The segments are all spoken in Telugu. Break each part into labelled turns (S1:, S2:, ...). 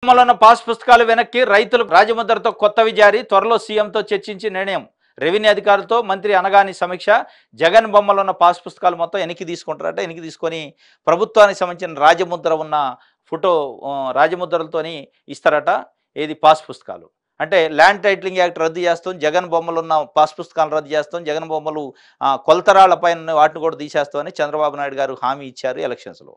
S1: ఉన్న పాస్ పుస్తకాలు వెనక్కి రైతులకు రాజముద్రతో కొత్తవి జారీ త్వరలో సీఎంతో చర్చించి నిర్ణయం రెవెన్యూ అధికారులతో మంత్రి అనగాని సమీక్ష జగన్ బొమ్మలో ఉన్న పాస్ పుస్తకాలు మొత్తం వెనక్కి తీసుకుంటారట వెనక్కి తీసుకొని ప్రభుత్వానికి సంబంధించిన రాజముద్ర ఉన్న ఫోటో రాజముద్రలతోని ఇస్తారట ఏది పాస్ పుస్తకాలు అంటే ల్యాండ్ టైటిలింగ్ యాక్ట్ రద్దు చేస్తాం జగన్ బొమ్మలు ఉన్న పాస్ పుస్తకాలు రద్దు చేస్తాం జగన్ బొమ్మలు కొలతరాళ్ల పైన వాటిని కూడా తీసేస్తామని చంద్రబాబు నాయుడు గారు హామీ ఇచ్చారు ఎలక్షన్స్లో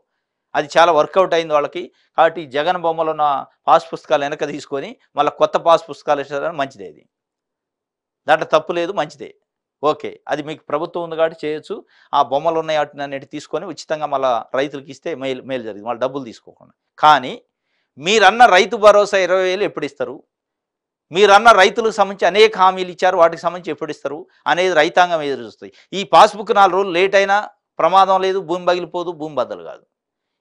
S1: అది చాలా వర్కౌట్ అయింది వాళ్ళకి కాబట్టి జగన్ బొమ్మలు ఉన్న పాస్ పుస్తకాలు వెనక తీసుకొని మళ్ళీ కొత్త పాస్ పుస్తకాలు ఇస్తారని మంచిదే ఇది దాంట్లో తప్పు లేదు మంచిదే ఓకే అది మీకు ప్రభుత్వం ఉంది కాబట్టి చేయొచ్చు ఆ బొమ్మలు ఉన్నాయి వాటిని అన్నిటి తీసుకొని ఉచితంగా మళ్ళీ రైతులకి ఇస్తే మేలు జరిగింది వాళ్ళు డబ్బులు తీసుకోకుండా కానీ మీరన్న రైతు భరోసా 20,000 ఎప్పుడు ఇస్తారు మీరన్న రైతులకు సంబంధించి అనేక హామీలు ఇచ్చారు వాటికి సంబంధించి ఎప్పుడు ఇస్తారు అనేది రైతాంగం ఎదురు చూస్తుంది ఈ పాస్బుక్ 4 రోజులు లేట్ అయినా ప్రమాదం లేదు భూమి పగిలిపోదు భూమి బద్దలు కాదు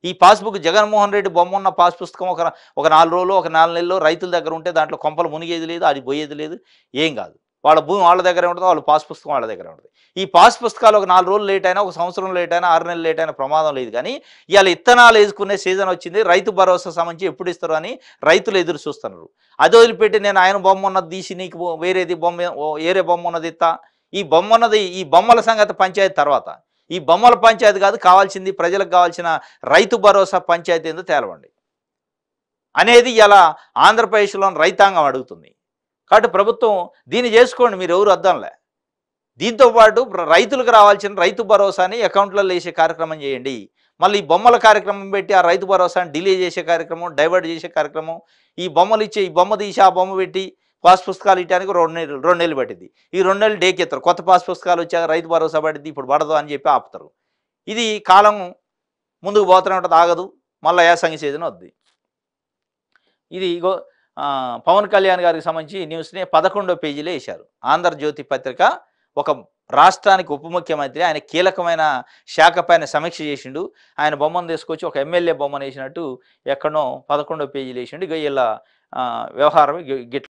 S1: ఈ పాస్బుక్ జగన్మోహన్ రెడ్డి బొమ్మ ఉన్న పాస్ పుస్తకం ఒక 4 రోజులు ఒక 4 నెలల్లో రైతుల దగ్గర ఉంటే దాంట్లో కొంపలు మునిగేది లేదు అది పోయేది లేదు ఏం కాదు వాళ్ళ భూమి వాళ్ళ దగ్గర ఉంటుంది వాళ్ళ పాస్ పుస్తకం వాళ్ళ దగ్గర ఉంటుంది ఈ పాస్ పుస్తకాలు ఒక 4 రోజులు లేట్ అయినా ఒక సంవత్సరం లేట్ అయినా 6 నెలలు లేట్ అయినా ప్రమాదం లేదు కానీ ఇవాళ ఇత్తనాలు వేసుకునే సీజన్ వచ్చింది రైతు భరోసా సంబంధించి ఎప్పుడు ఇస్తారు అని రైతులు ఎదురు చూస్తున్నారు అది వదిలిపెట్టి నేను ఆయన బొమ్మ ఉన్నది తీసి నీకు వేరేది వేరే బొమ్మ ఉన్నది ఇస్తా ఈ బొమ్మ ఉన్నది ఈ బొమ్మల సంగతి పంచాయతీ తర్వాత ఈ బొమ్మల పంచాయతీ కాదు కావాల్సింది ప్రజలకు కావాల్సిన రైతు భరోసా పంచాయతీ ఏందో తేలవండి అనేది ఇలా ఆంధ్రప్రదేశ్లోని రైతాంగం అడుగుతుంది కాబట్టి ప్రభుత్వం దీన్ని చేసుకోండి మీరు ఎవరు అద్దంలే దీంతోపాటు రైతులకు రావాల్సిన రైతు భరోసాని అకౌంట్లలో వేసే కార్యక్రమం చేయండి మళ్ళీ ఈ బొమ్మల కార్యక్రమం పెట్టి ఆ రైతు భరోసాని డిలే చేసే కార్యక్రమం డైవర్ట్ చేసే కార్యక్రమం ఈ బొమ్మలు ఇచ్చే ఈ బొమ్మ తీసి ఆ బొమ్మ పెట్టి పాస్ పుస్తకాలు ఇవ్వడానికి 2 నెలలు పట్టింది ఈ 2 నెలలు డేకెత్తారు కొత్త పాస్ పుస్తకాలు వచ్చాక రైతు భరోసా పడింది ఇప్పుడు పడదు అని చెప్పి ఆపుతారు ఇది కాలం ముందుకు పోతూనే ఉంటుంది ఆగదు మళ్ళీ యాసంగి సీజన్ వద్ది ఇది ఇగో పవన్ కళ్యాణ్ గారికి సంబంధించి న్యూస్ని 11వ పేజీలో వేశారు ఆంధ్రజ్యోతి పత్రిక ఒక రాష్ట్రానికి ఉప ముఖ్యమంత్రి ఆయన కీలకమైన శాఖ పైన సమీక్ష చేసిండు ఆయన బొమ్మను తీసుకొచ్చి ఒక ఎమ్మెల్యే బొమ్మను వేసినట్టు ఎక్కడో 11వ పేజీలో వేసిండు ఇక ఇలా వ్యవహారం గిట్ల